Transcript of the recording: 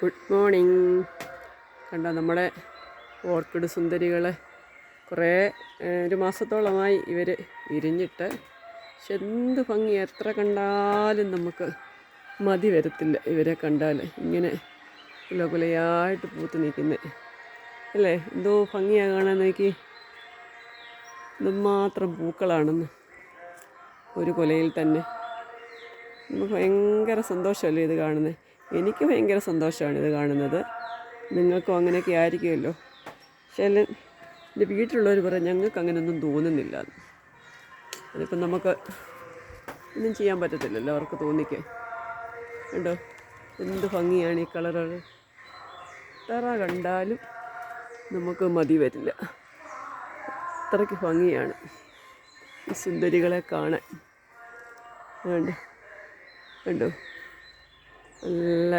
Good morning. കണ്ടോ നമ്മുടെ orchid സുന്ദരികളെ കുറേ ഒരു മാസത്തോളമായി ഇവർ വിരിഞ്ഞിട്ട്. പക്ഷെ എന്ത് ഭംഗി, എത്ര കണ്ടാലും നമുക്ക് മതി വരത്തില്ല ഇവരെ കണ്ടാൽ. ഇങ്ങനെ കുലകുലയായിട്ട് പൂത്ത് നിൽക്കുന്നത് അല്ലേ, എന്തോ ഭംഗിയാണ് കാണാൻ. നോക്കി, ഇതുമാത്രം പൂക്കളാണെന്ന് ഒരു കൊലയിൽ തന്നെ. നമുക്ക് ഭയങ്കര സന്തോഷമല്ലേ ഇത് കാണുന്നത്. എനിക്ക് ഭയങ്കര സന്തോഷമാണ് ഇത് കാണുന്നത്. നിങ്ങൾക്കും അങ്ങനെയൊക്കെ ആയിരിക്കുമല്ലോ. പക്ഷേ എൻ്റെ വീട്ടിലുള്ളവർ പറയും ഞങ്ങൾക്ക് അങ്ങനെയൊന്നും തോന്നുന്നില്ല. അതിപ്പം നമുക്ക് ഒന്നും ചെയ്യാൻ പറ്റത്തില്ലല്ലോ, അവർക്ക് തോന്നിക്കാൻ. കണ്ടോ എന്ത് ഭംഗിയാണ് ഈ കളറുകൾ. എത്ര കണ്ടാലും നമുക്ക് മതി വരില്ല, അത്രയ്ക്ക് ഭംഗിയാണ് ഈ സുന്ദരികളെ കാണാൻ. കണ്ടോ കണ്ടോ, നല്ല